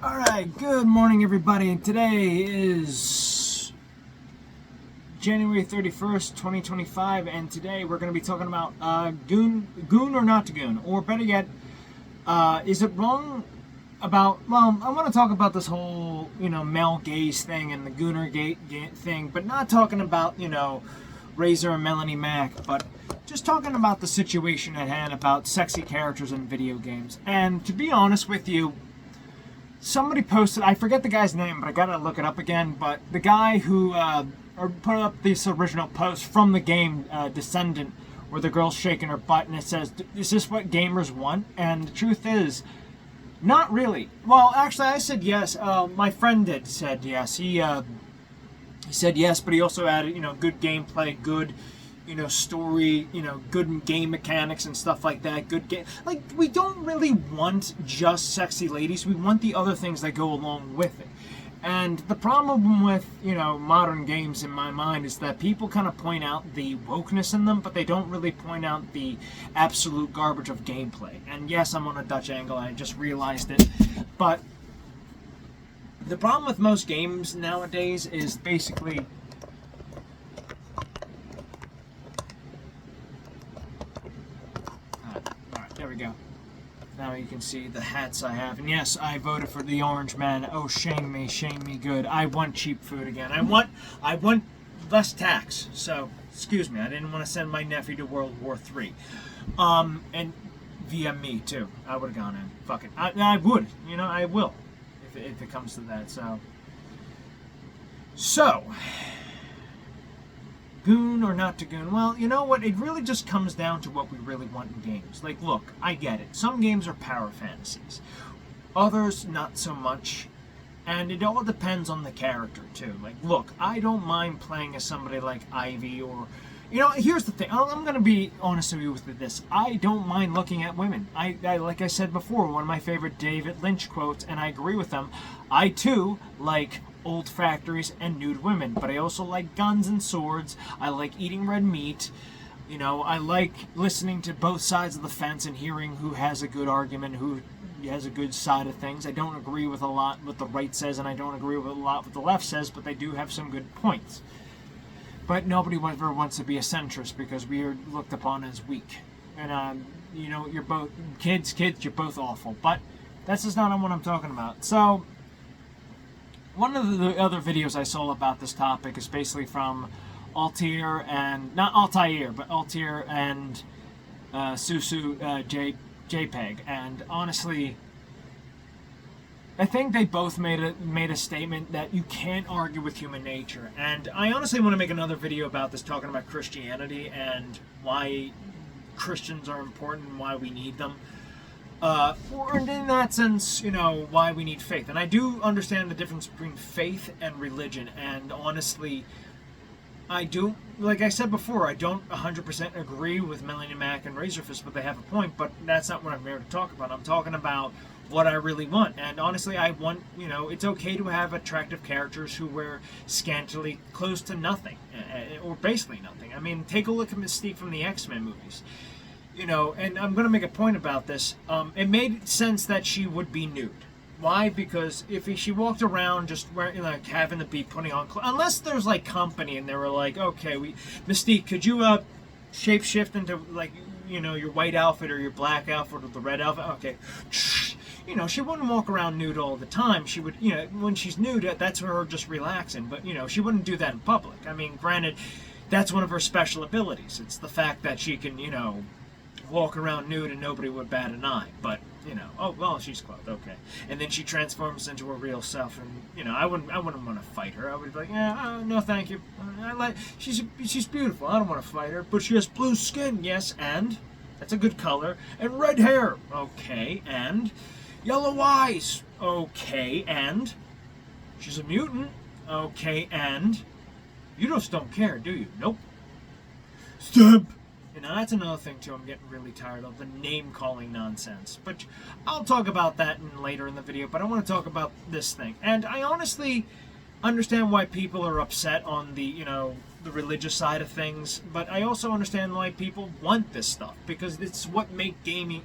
Alright, good morning everybody. Today is January 31st, 2025, and today we're going to be talking about goon or not to goon, or better yet, is it wrong about, I want to talk about this whole, male gaze thing and the gooner gate thing, but not talking about, Razor and Melanie Mac, but just talking about the situation at hand about sexy characters in video games. And to be honest with you, somebody posted, I forget the guy's name, but I gotta look it up again, but the guy who put up this original post from the game Descendant, where the girl's shaking her butt and it says, is this what gamers want? And the truth is, not really. Well, actually, I said yes. My friend said yes. He said yes, but he also added, good gameplay, good, story, good game mechanics and stuff like that. Good game. Like, we don't really want just sexy ladies. We want the other things that go along with it. And the problem with, modern games in my mind is that people kind of point out the wokeness in them, but they don't really point out the absolute garbage of gameplay. And yes, I'm on a Dutch angle. I just realized it. But the problem with most games nowadays is basically there we go. Now you can see the hats I have. And yes, I voted for the orange man. Oh, shame me good. I want cheap food again. I want less tax. So, excuse me, I didn't want to send my nephew to World War III. And via me, too. I would have gone in. Fuck it. I would. I will. If it comes to that, So, goon or not to goon? Well, you know what? It really just comes down to what we really want in games. Like, look, I get it. Some games are power fantasies. Others, not so much. And it all depends on the character, too. Like, look, I don't mind playing as somebody like Ivy or... here's the thing. I'm going to be honest with you with this. I don't mind looking at women. I like I said before, one of my favorite David Lynch quotes, and I agree with them. I, too, like old factories and nude women, but I also like guns and swords. I like eating red meat. I like listening to both sides of the fence and hearing who has a good argument, who has a good side of things. I don't agree with a lot what the right says, and I don't agree with a lot what the left says, but they do have some good points. But nobody ever wants to be a centrist because we are looked upon as weak. And, you're both kids, you're both awful. But that's just not what I'm talking about. So, one of the other videos I saw about this topic is basically from Altair and, not Altair, but Altair and Susu JPEG. And honestly, I think they both made a statement that you can't argue with human nature. And I honestly want to make another video about this, talking about Christianity and why Christians are important and why we need them. Or in that sense, why we need faith. And I do understand the difference between faith and religion. And honestly, I do, like I said before, I don't 100% agree with Melanie Mac and Razorfist, but they have a point. But that's not what I'm here to talk about. I'm talking about what I really want. And honestly, I want, it's okay to have attractive characters who wear scantily close to nothing, or basically nothing. I mean, take a look at Mystique from the X-Men movies. And I'm going to make a point about this. It made sense that she would be nude. Why? Because if she walked around just wearing, having to be putting on clothes, unless there's like company and they were like, okay, Mystique, could you shapeshift into your white outfit or your black outfit or the red outfit? Okay. She wouldn't walk around nude all the time. She would, when she's nude, that's her just relaxing. But, she wouldn't do that in public. I mean, granted, that's one of her special abilities. It's the fact that she can, walk around nude and nobody would bat an eye. But, oh, well, she's clothed, okay. And then she transforms into her real self. And, I wouldn't want to fight her. I would be like, yeah, no, thank you. She's beautiful. I don't want to fight her. But she has blue skin, yes, and that's a good color. And red hair, okay, and yellow eyes, okay, and she's a mutant, okay, and you just don't care, do you? Nope. Stab! And now that's another thing, too, I'm getting really tired of, the name-calling nonsense. But I'll talk about that later in the video, but I want to talk about this thing. And I honestly understand why people are upset on the, the religious side of things, but I also understand why people want this stuff, because it's what made gaming,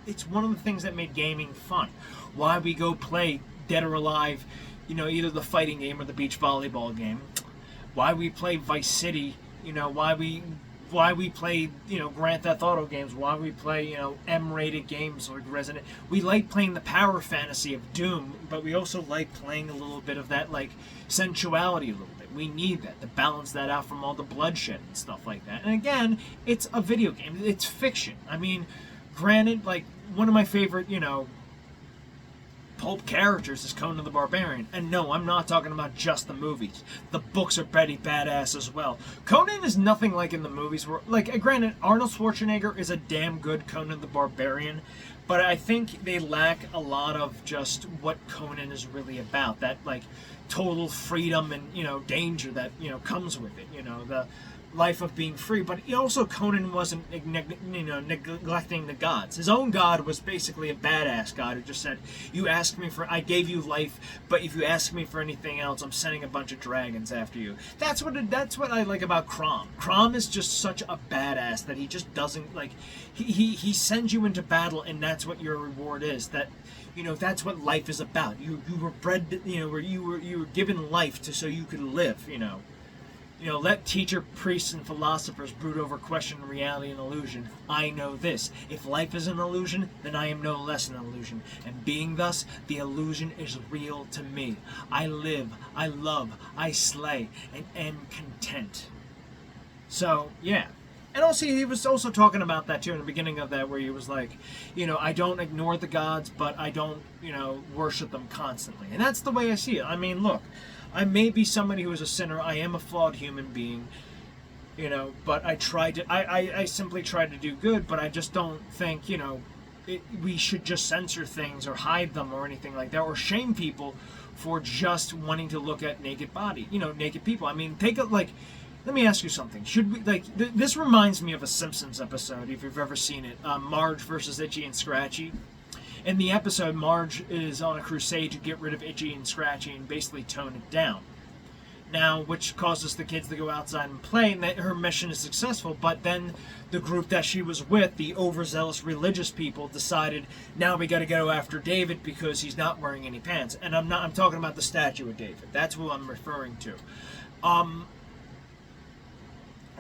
it's one of the things that made gaming fun. Why we go play Dead or Alive, either the fighting game or the beach volleyball game. Why we play Vice City, why we play, Grand Theft Auto games, why we play, M-rated games like Resident. We like playing the power fantasy of Doom, but we also like playing a little bit of that, like, sensuality a little bit. We need that to balance that out from all the bloodshed and stuff like that. And again, it's a video game. It's fiction. I mean, granted, like, one of my favorite, pulp characters is Conan the Barbarian. And no, I'm not talking about just the movies. The books are pretty badass as well. Conan is nothing like in the movies. Where, like, granted, Arnold Schwarzenegger is a damn good Conan the Barbarian, but I think they lack a lot of just what Conan is really about. That, like, total freedom and, danger that, comes with it. The life of being free. But also Conan wasn't neglecting the gods. His own god was basically a badass god who just said, I gave you life, but if you ask me for anything else, I'm sending a bunch of dragons after you. That's what I like about Crom. Crom is just such a badass that he just doesn't, like, he sends you into battle, and that's what your reward is. That, that's what life is about. You were bred, where you were given life so you could live, let teacher, priests, and philosophers brood over question reality and illusion. I know this. If life is an illusion, then I am no less an illusion. And being thus, the illusion is real to me. I live, I love, I slay, and am content. So, yeah. And also, he was also talking about that, too, in the beginning of that, where he was like, I don't ignore the gods, but I don't, worship them constantly. And that's the way I see it. I mean, look, I may be somebody who is a sinner. I am a flawed human being, but I simply try to do good, but I just don't think, we should just censor things or hide them or anything like that, or shame people for just wanting to look at naked people. I mean, let me ask you something. Should we, this reminds me of a Simpsons episode, if you've ever seen it, Marge versus Itchy and Scratchy. In the episode, Marge is on a crusade to get rid of Itchy and Scratchy and basically tone it down. Now, which causes the kids to go outside and play, and that her mission is successful, but then the group that she was with, the overzealous religious people, decided, now we gotta go after David because he's not wearing any pants. And I'm talking about the statue of David. That's who I'm referring to.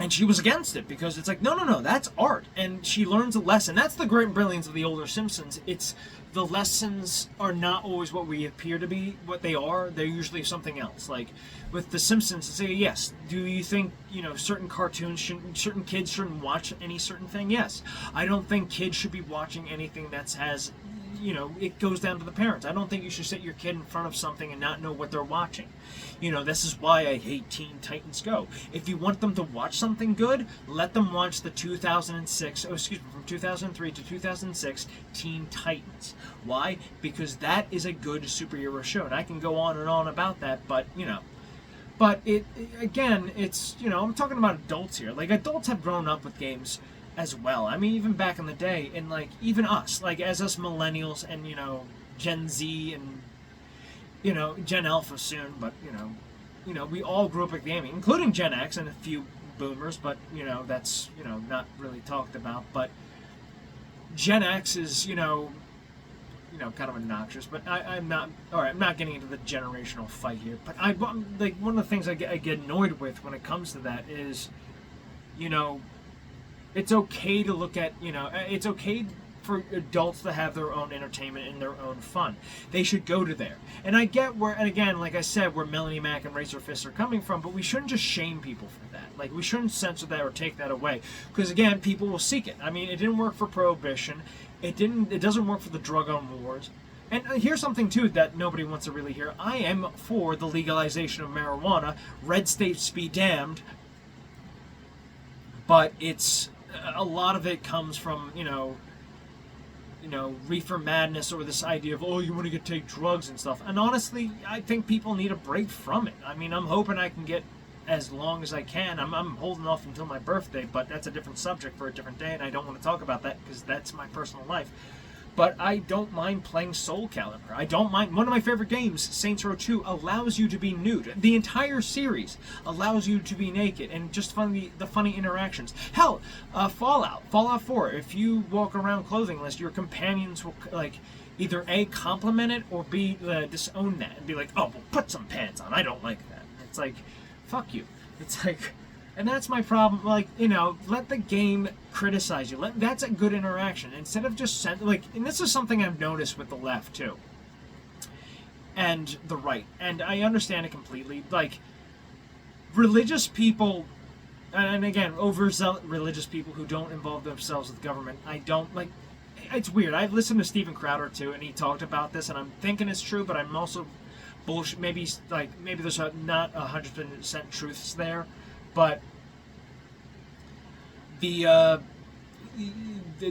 And she was against it because it's like, no, that's art. And she learns a lesson. That's the great brilliance of the older Simpsons. It's the lessons are not always what we appear to be, what they are. They're usually something else. Like with the Simpsons, say, yes, do you think, certain certain kids shouldn't watch any certain thing? Yes. I don't think kids should be watching anything that has, it goes down to the parents. I don't think you should sit your kid in front of something and not know what they're watching. This is why I hate Teen Titans Go. If you want them to watch something good, let them watch the from 2003 to 2006 Teen Titans. Why? Because that is a good superhero show. And I can go on and on about that, but, But it's, I'm talking about adults here. Like, adults have grown up with games as well. I mean, even back in the day, and, like, even us, like, as us millennials and, Gen Z and, Gen Alpha soon, but, we all grew up with gaming, including Gen X and a few boomers, but, that's, not really talked about. But Gen X is, kind of obnoxious, but I'm not, alright, I'm not getting into the generational fight here, but one of the things I get annoyed with when it comes to that is, it's okay to look at, it's okay for adults to have their own entertainment and their own fun. They should go to there. And I get where, and again, like I said, where Melanie Mac and Razor Fist are coming from, but we shouldn't just shame people for that. Like, we shouldn't censor that or take that away. Because again, people will seek it. I mean, it didn't work for Prohibition. It doesn't work for the drug on wars. And here's something, too, that nobody wants to really hear. I am for the legalization of marijuana. Red states be damned. But it's, a lot of it comes from, reefer madness, or this idea of, you want to take drugs and stuff. And honestly, I think people need a break from it. I mean, I'm hoping I can get as long as I can. I'm holding off until my birthday, but that's a different subject for a different day, and I don't want to talk about that because that's my personal life. But I don't mind playing Soul Calibur. I don't mind. One of my favorite games, Saints Row 2, allows you to be nude. The entire series allows you to be naked, and just the funny interactions. Hell, Fallout 4. If you walk around clothing-less, your companions will either A, compliment it, or B, disown that and be like, oh, well, put some pants on. I don't like that. And it's like, fuck you. It's like, and that's my problem. Like, let the game criticize you. That's a good interaction instead of just and this is something I've noticed with the left too, and the right. And I understand it completely. Like, religious people, and again, overzealous religious people who don't involve themselves with government, I don't like. It's weird. I've listened to Steven Crowder too, and he talked about this, and I'm thinking it's true, but I'm also bullshit. Maybe there's not 100% truths there, but the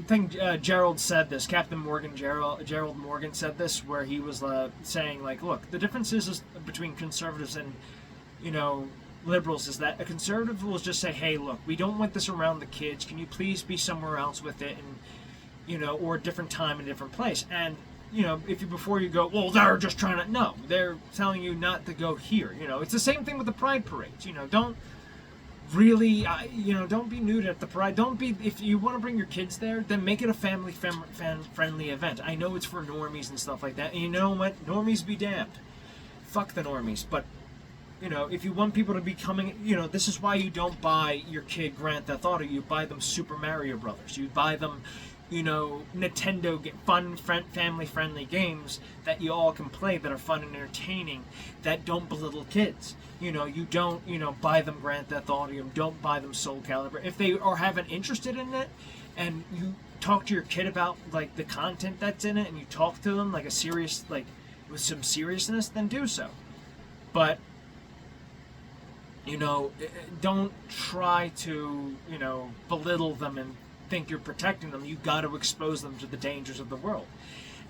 thing Gerald said this. Captain Morgan Gerald Morgan said this, where he was saying like, look, the difference is between conservatives and liberals is that a conservative will just say, hey, look, we don't want this around the kids. Can you please be somewhere else with it, and or a different time and a different place. And before you go, well, they're just trying to, no, they're telling you not to go here. It's the same thing with the pride parades. Don't really, don't be nude at the pride. Don't be, if you want to bring your kids there, then make it a family friendly event. I know it's for normies and stuff like that. And you know what? Normies be damned. Fuck the normies. But if you want people to be coming, this is why you don't buy your kid Grand Theft Auto. You buy them Super Mario Brothers. You buy them, Nintendo fun, family-friendly games that you all can play, that are fun and entertaining, that don't belittle kids. You don't, buy them Grand Theft Auto. You don't buy them Soul Calibur. If they are haven't interested in it, and you talk to your kid about like the content that's in it, and you talk to them like a serious, like with some seriousness, then do so. But don't try to belittle them and think you're protecting them. You got to expose them to the dangers of the world.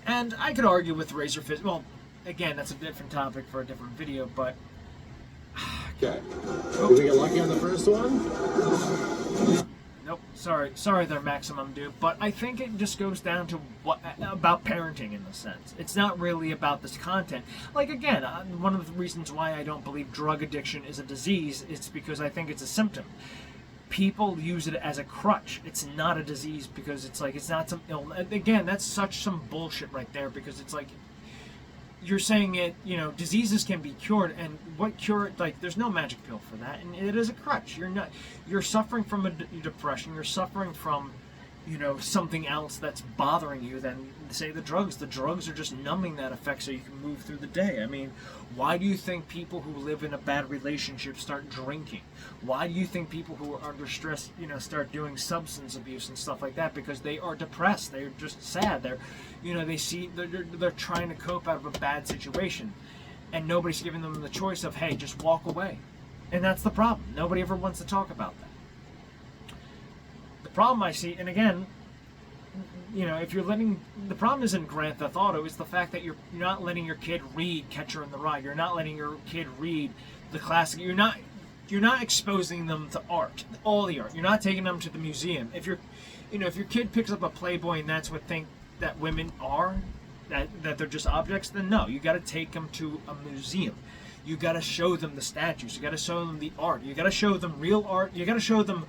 And I could argue with Razor Fist. Well, again, that's a different topic for a different video, but okay. Did we get lucky on the first one? Nope. Sorry there, Maximum Dude. But I think it just goes down to what about parenting in the sense. It's not really about this content. Like, again, one of the reasons why I don't believe drug addiction is a disease is because I think it's a symptom. People use it as a crutch. It's not a disease because it's not some illness. Again, that's some bullshit right there, because it's like you're saying it, diseases can be cured, and what cure, there's no magic pill for that, and it is a crutch. You're suffering from a depression, you're suffering from, something else that's bothering you, then say the drugs are just numbing that effect so you can move through the day. I mean, why do you think people who live in a bad relationship start drinking? Why do you think people who are under stress, start doing substance abuse and stuff like that? Because they are depressed. They're just sad. They're trying to cope out of a bad situation, and nobody's giving them the choice of, hey, just walk away. And that's the problem. Nobody ever wants to talk about that. The problem I see, and again, if you're the problem isn't Grand Theft Auto, it's the fact that you're not letting your kid read Catcher in the Rye. You're not letting your kid read the classic. You're not exposing them to art, all the art. You're not taking them to the museum. If your kid picks up a Playboy and that's what think that women are, that they're just objects, then no, you got to take them to a museum. You got to show them the statues. You got to show them the art. You got to show them real art. You got to show them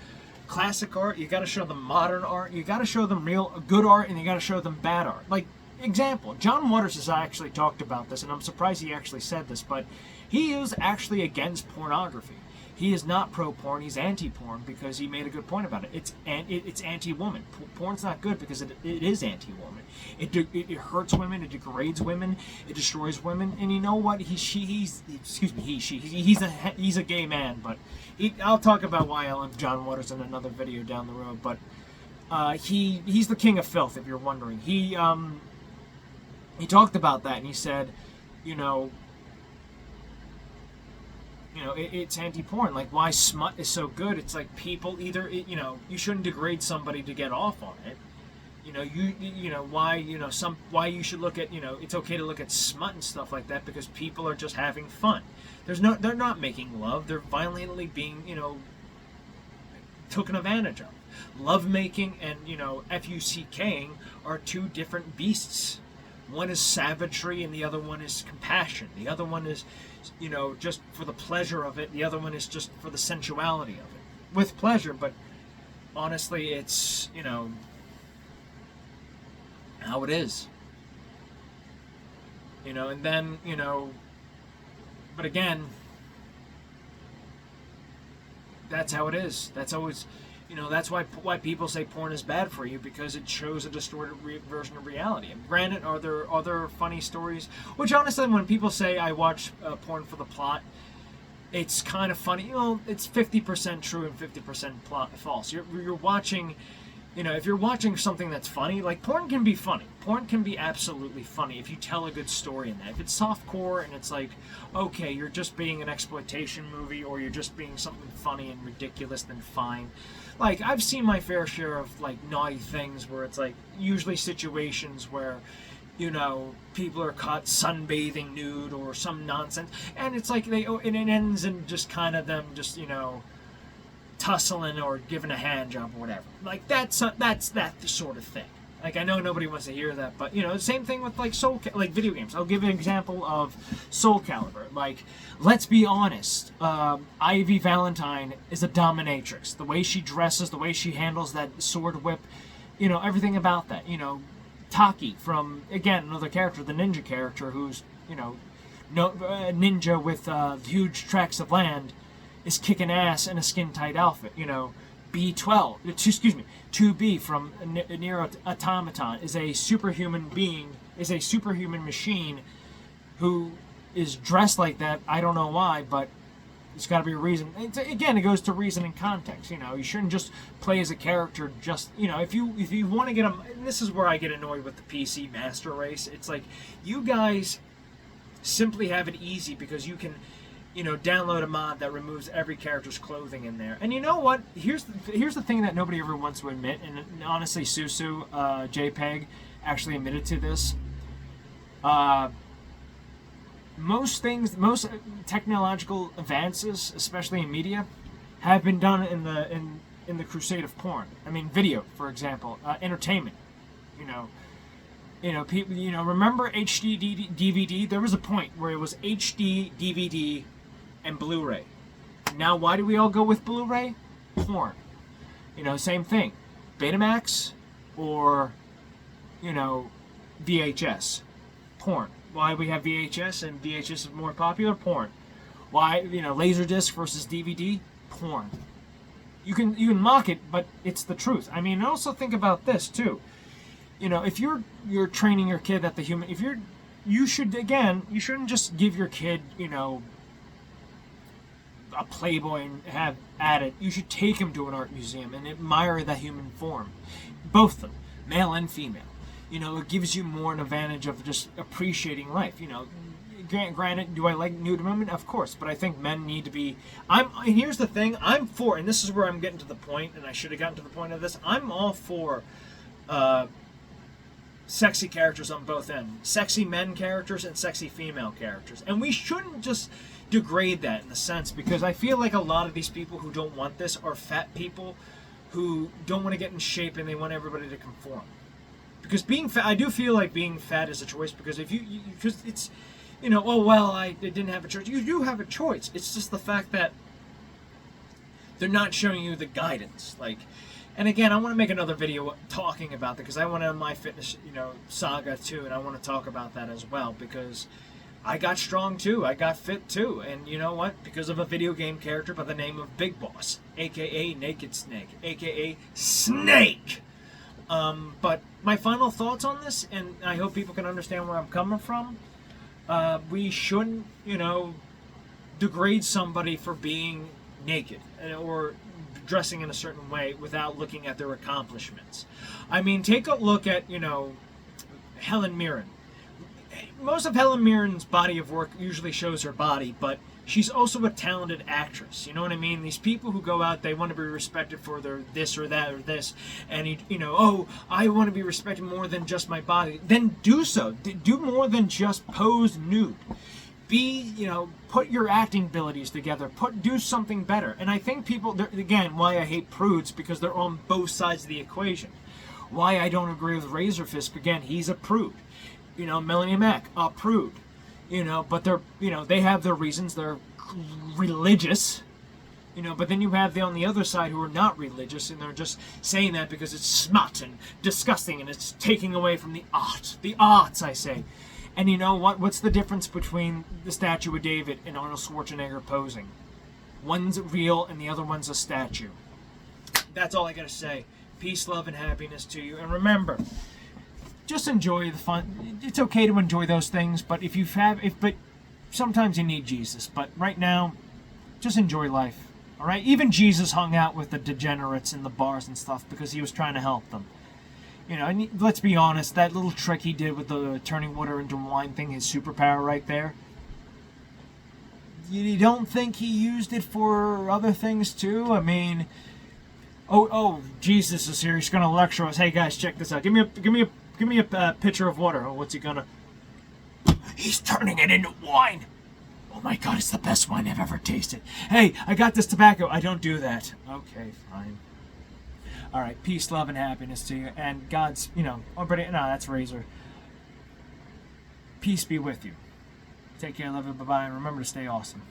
classic art. You got to show them modern art. You got to show them real good art, and you got to show them bad art. Like, example, John Waters has actually talked about this, and I'm surprised he actually said this, but he is actually against pornography. He is not pro-porn, he's anti-porn, because he made a good point about it. It's anti-woman. Porn's not good because it is anti-woman. It hurts women, it degrades women, it destroys women, and you know what? He's a gay man, but I'll talk about why I love John Waters in another video down the road, but he's the king of filth, if you're wondering. He talked about that, and he said, it's anti-porn. Like, why smut is so good? It's like people either, you shouldn't degrade somebody to get off on it. Why you should look at, it's okay to look at smut and stuff like that because people are just having fun. They're not making love. They're violently being, taken advantage of. Lovemaking and, FUCKing are two different beasts. One is savagery and the other one is compassion. The other one is, just for the pleasure of it. The other one is just for the sensuality of it. With pleasure, but honestly, it's, how it is. And then, but again, that's how it is. That's always, that's why people say porn is bad for you, because it shows a distorted version of reality. And granted, are there other funny stories? Which honestly, when people say I watch porn for the plot, it's kind of funny. It's 50% true and 50% false. You're watching. If you're watching something that's funny, like porn can be funny. Porn can be absolutely funny if you tell a good story in that. If it's softcore and it's like, okay, you're just being an exploitation movie, or you're just being something funny and ridiculous, then fine. Like, I've seen my fair share of, like, naughty things where it's, like, usually situations where, people are caught sunbathing nude or some nonsense. And it's like and it ends in just kind of them just, tussling or giving a hand job or whatever. Like, that's that sort of thing. Like, I know nobody wants to hear that, but the same thing with like video games. I'll give an example of Soul Calibur. Like, let's be honest, Ivy Valentine is a dominatrix. The way she dresses, the way she handles that sword whip, everything about that. Taki from, again, another character, the ninja character, who's ninja with huge tracts of land, is kicking ass in a skin-tight outfit. 2B from Nier Automaton is a superhuman being, is a superhuman machine who is dressed like that. I don't know why, but it's got to be a reason. Again, it goes to reason and context. You shouldn't just play as a character. Just if you want to get them. And this is where I get annoyed with the PC master race. It's like, you guys simply have it easy because you can, download a mod that removes every character's clothing in there. And you know what? Here's the thing that nobody ever wants to admit, and honestly, Susu, JPEG, actually admitted to this. Most technological advances, especially in media, have been done in the crusade of porn. I mean, video, for example, entertainment. People. Remember HD DVD? There was a point where it was HD DVD and Blu-ray. Now, why do we all go with Blu-ray? Porn. Same thing. Betamax or VHS. Porn. Why we have VHS and VHS is more popular? Porn. Why, Laserdisc versus DVD? Porn. You can mock it, but it's the truth. I mean, also think about this too. If you're training your kid at you shouldn't just give your kid, a Playboy and have at it. You should take him to an art museum and admire the human form. Both of them, male and female. It gives you more an advantage of just appreciating life. Granted, do I like nude women? Of course, but I think men need to be. And here's the thing: I'm for, and this is where I'm getting to the point, and I should have gotten to the point of this. I'm all for sexy characters on both ends, sexy men characters and sexy female characters, and we shouldn't just degrade that in a sense, because I feel like a lot of these people who don't want this are fat people who don't want to get in shape and they want everybody to conform. Because being fat, I do feel like being fat is a choice, because because it's, I didn't have a choice. You do have a choice. It's just the fact that they're not showing you the guidance. And again, I want to make another video talking about that, because I want to my fitness, saga too, and I want to talk about that as well, because I got strong too, I got fit too, and you know what? Because of a video game character by the name of Big Boss, aka Naked Snake, aka Snake. But my final thoughts on this, and I hope people can understand where I'm coming from. We shouldn't, degrade somebody for being naked or dressing in a certain way without looking at their accomplishments. I mean, take a look at, Helen Mirren. Most of Helen Mirren's body of work usually shows her body, but she's also a talented actress. You know what I mean? These people who go out, they want to be respected for their this or that or this, and I want to be respected more than just my body. Then do so. Do more than just pose nude. Put your acting abilities together. Do something better. And I think people, again, why I hate prudes, because they're on both sides of the equation. Why I don't agree with Razorfist, again, he's a prude. Melanie Mack, a prude. But they're, they have their reasons. They're religious. But then you have on the other side who are not religious, and they're just saying that because it's smut and disgusting, and it's taking away from the art. The arts, I say. And you know what? What's the difference between the statue of David and Arnold Schwarzenegger posing? One's real and the other one's a statue. That's all I gotta say. Peace, love, and happiness to you. And remember, just enjoy the fun. It's okay to enjoy those things, but but sometimes you need Jesus. But right now, just enjoy life. All right? Even Jesus hung out with the degenerates in the bars and stuff because he was trying to help them. You know, and let's be honest, that little trick he did with the turning water into wine thing, his superpower right there, you don't think he used it for other things too? I mean, oh, Jesus is here. He's going to lecture us. Hey guys, check this out. Give me a pitcher of water. Oh, what's he gonna? He's turning it into wine. Oh my God, it's the best wine I've ever tasted. Hey, I got this tobacco. I don't do that. Okay, fine. All right, peace, love, and happiness to you. And God's, that's Razor. Peace be with you. Take care, love you, bye-bye, and remember to stay awesome.